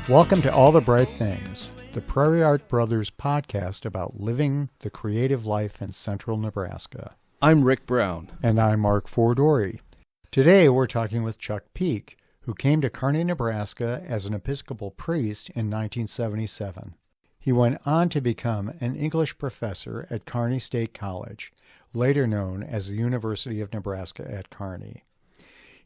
Welcome to All the Bright Things, the Prairie Art Brothers podcast about living the creative life in central Nebraska. I'm Rick Brown. And I'm Mark Fordori. Today we're talking with Chuck Peak, who came to Kearney, Nebraska as an Episcopal priest in 1977. He went on to become an English professor at Kearney State College, later known as the University of Nebraska at Kearney.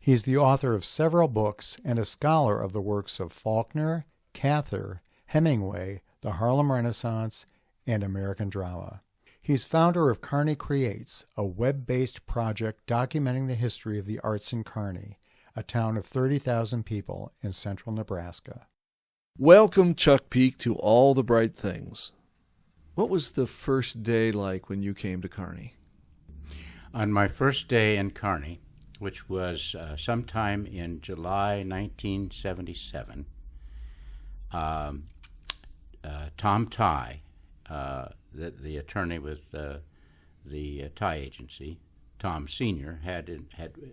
He's the author of several books and a scholar of the works of Faulkner, Cather, Hemingway, the Harlem Renaissance, and American drama. He's founder of Kearney Creates, a web-based project documenting the history of the arts in Kearney, a town of 30,000 people in central Nebraska. Welcome, Chuck Peak, to All the Bright Things. What was the first day like when you came to Kearney? On my first day in Kearney, which was sometime in July 1977, Tom Tye, the attorney with the Tye agency, Tom Sr.,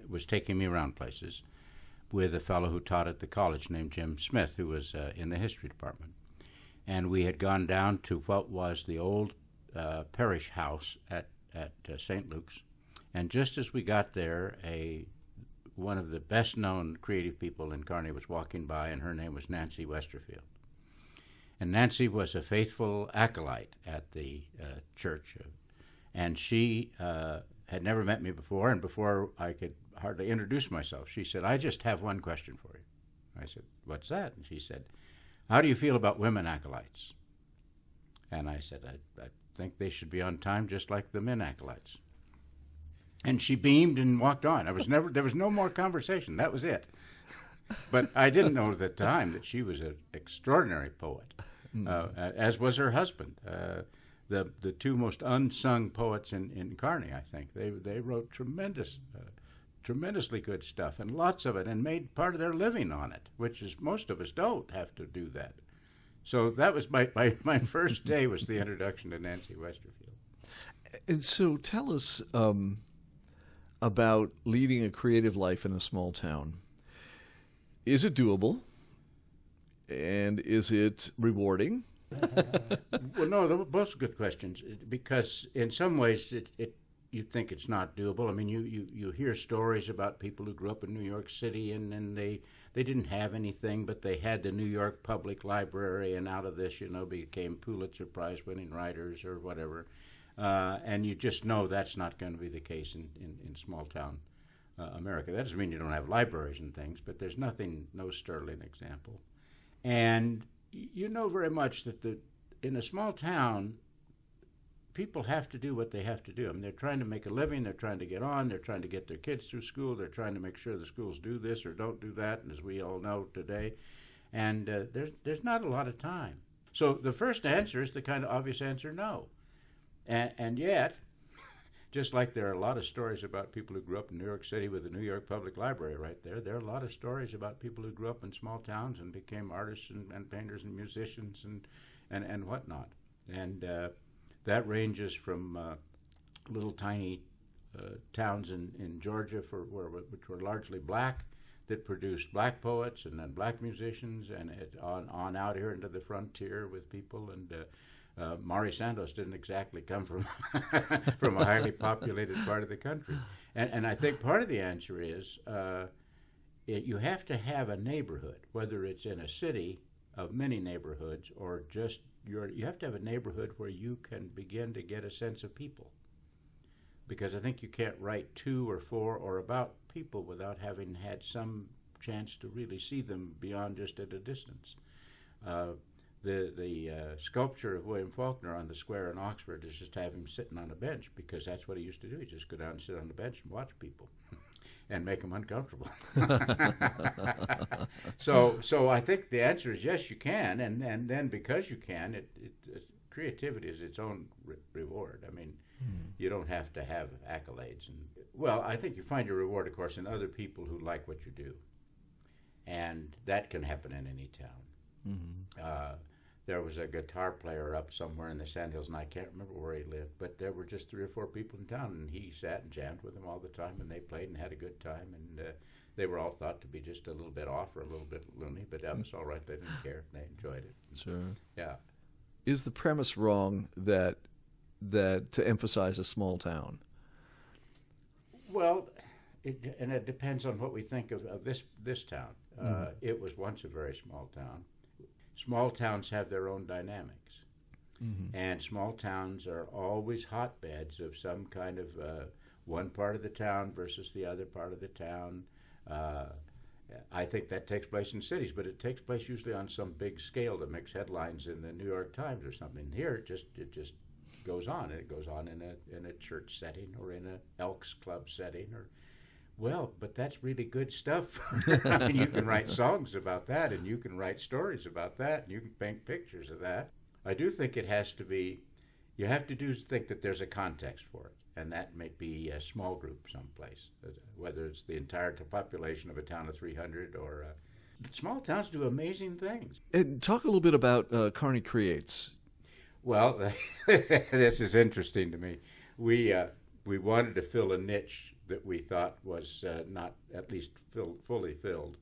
was taking me around places with a fellow who taught at the college named Jim Smith, who was in the history department. And we had gone down to what was the old parish house at St. Luke's. And just as we got there, one of the best-known creative people in Kearney was walking by, and her name was Nancy Westerfield. And Nancy was a faithful acolyte at the church, and she had never met me before, and before I could hardly introduce myself, she said, "I just have one question for you." I said, "What's that?" And she said, "How do you feel about women acolytes?" And I said, I think they should be on time just like the men acolytes. And she beamed and walked on. There was no more conversation. That was it. But I didn't know at the time that she was an extraordinary poet, as was her husband. The two most unsung poets in Kearney, I think. They wrote tremendously good stuff, and lots of it, and made part of their living on it, which is most of us don't have to do that. So that was my first day was the introduction to Nancy Westerfield. And so tell us about leading a creative life in a small town. Is it doable? And is it rewarding? Well, no, they're both good questions, because in some ways you think it's not doable. I mean, you hear stories about people who grew up in New York City and they didn't have anything, but they had the New York Public Library, and out of this, became Pulitzer Prize-winning writers or whatever. And you just know that's not going to be the case in small-town America. That doesn't mean you don't have libraries and things, but there's no sterling example. And you know very much that in a small town, people have to do what they have to do. I mean, they're trying to make a living, they're trying to get on, they're trying to get their kids through school, they're trying to make sure the schools do this or don't do that, and as we all know today. And there's not a lot of time. So the first answer is the kind of obvious answer, no. And yet, just like there are a lot of stories about people who grew up in New York City with the New York Public Library right there are a lot of stories about people who grew up in small towns and became artists and painters and musicians and whatnot. And that ranges from little tiny towns in Georgia which were largely black, that produced black poets and then black musicians, and on out here into the frontier with people. And Mari Santos didn't exactly come from from a highly populated part of the country. And I think part of the answer is you have to have a neighborhood, whether it's in a city of many neighborhoods or just you have to have a neighborhood where you can begin to get a sense of people. Because I think you can't write to or for or about people without having had some chance to really see them beyond just at a distance. The sculpture of William Faulkner on the square in Oxford is just have him sitting on a bench, because that's what he used to do. He'd just go down and sit on the bench and watch people and make them uncomfortable. So I think the answer is yes, you can, and then because you can, creativity is its own reward. I mean, you don't have to have accolades. Well, I think you find your reward, of course, in other people who like what you do, and that can happen in any town. there was a guitar player up somewhere in the Sandhills, and I can't remember where he lived, but there were just 3 or 4 people in town, and he sat and jammed with them all the time, and they played and had a good time, and they were all thought to be just a little bit off or a little bit loony, but that was all right. They didn't care. They enjoyed it. Sure. Yeah. Is the premise wrong that to emphasize a small town? Well, it depends on what we think of this town. It was once a very small town. Small towns have their own dynamics, and small towns are always hotbeds of some kind of one part of the town versus the other part of the town. I think that takes place in cities, but it takes place usually on some big scale that makes headlines in the New York Times or something. Here, it just goes on. It goes on in a church setting or in an Elks Club setting, or but that's really good stuff. I mean, you can write songs about that, and you can write stories about that, and you can paint pictures of that. I do think it has to be. You have to think that there's a context for it, and that may be a small group someplace, whether it's the entire population of a town of 300 or. Small towns do amazing things. And talk a little bit about Kearney Creates. Well, this is interesting to me. We wanted to fill a niche that we thought was not at least fully filled.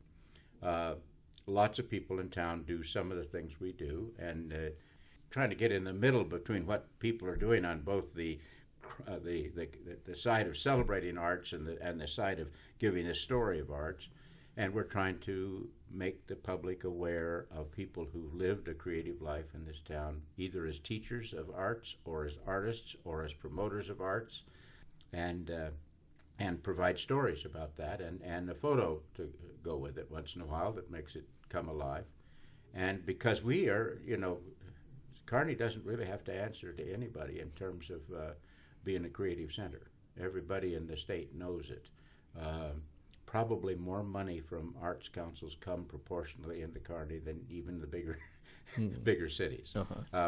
Lots of people in town do some of the things we do, and trying to get in the middle between what people are doing on both the side of celebrating arts and the side of giving a story of arts. And we're trying to make the public aware of people who lived a creative life in this town, either as teachers of arts or as artists or as promoters of arts, and provide stories about that and a photo to go with it once in a while that makes it come alive. And because we are, Kearney doesn't really have to answer to anybody in terms of being a creative center. Everybody in the state knows it. Probably more money from arts councils come proportionally into Kearney than even the bigger cities,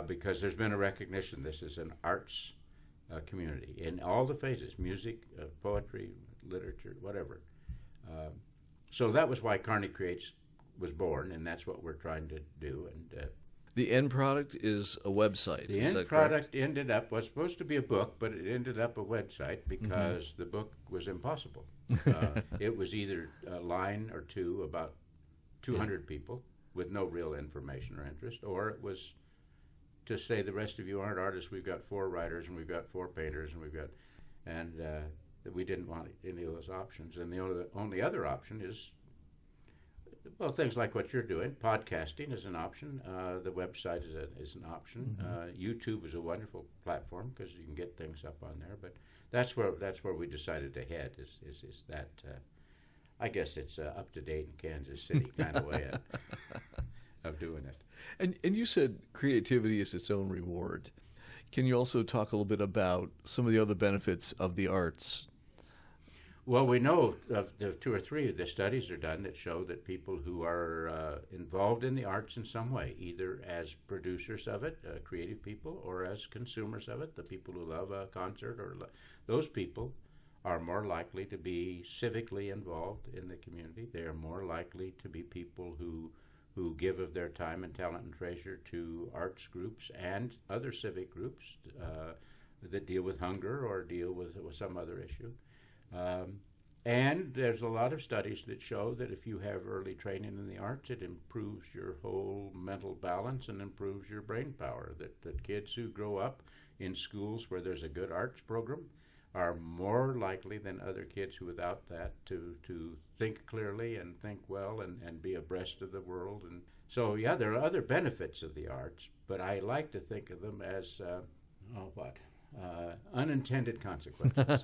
because there's been a recognition this is an arts community in all the phases: music, poetry, literature, whatever. So that was why Kearney Creates was born, and that's what we're trying to do. And the end product is a website. The end product was supposed to be a book, but it ended up a website because the book was impossible. It was either a line or two about 200 people with no real information or interest, or it was to say the rest of you aren't artists. We've got 4 writers and we've got 4 painters and we didn't want any of those options. And the only other option is things like what you're doing. Podcasting is an option. The website is an option. YouTube is a wonderful platform because you can get things up on there. But that's where we decided to head. Is that I guess it's up to date in Kansas City kind of way of doing it. And you said creativity is its own reward. Can you also talk a little bit about some of the other benefits of the arts? Well, we know of the 2 or 3 of the studies are done that show that people who are involved in the arts in some way, either as producers of it, creative people, or as consumers of it, the people who love a concert, or those people are more likely to be civically involved in the community. They are more likely to be people who give of their time and talent and treasure to arts groups and other civic groups that deal with hunger or deal with some other issue. And there's a lot of studies that show that if you have early training in the arts, it improves your whole mental balance and improves your brain power. That kids who grow up in schools where there's a good arts program are more likely than other kids who without that to think clearly and think well and be abreast of the world. And so, there are other benefits of the arts, but I like to think of them as, unintended consequences.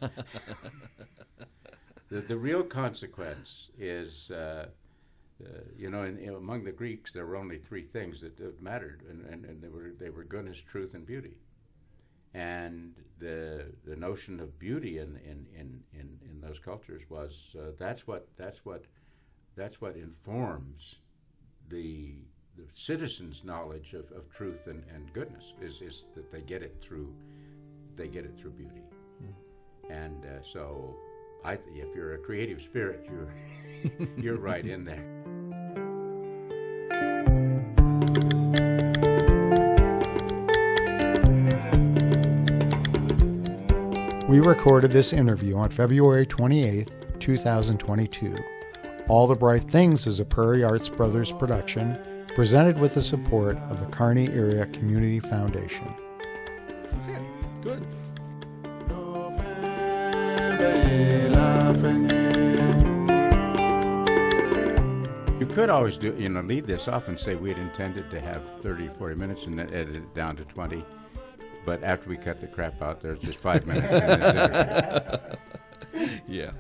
The real consequence is, among the Greeks there were only 3 things that mattered, and they were goodness, truth, and beauty. And the notion of beauty in those cultures was that's what informs the citizens' knowledge of truth and goodness is that they get it through beauty. And so if you're a creative spirit, you're right in there. We recorded this interview on February 28, 2022. All the Bright Things is a Prairie Arts Brothers production, presented with the support of the Kearney Area Community Foundation. Okay, good. You could always leave this off and say we had intended to have 30, 40 minutes and then edit it down to 20. But after we cut the crap out, there's just 5 minutes. Yeah.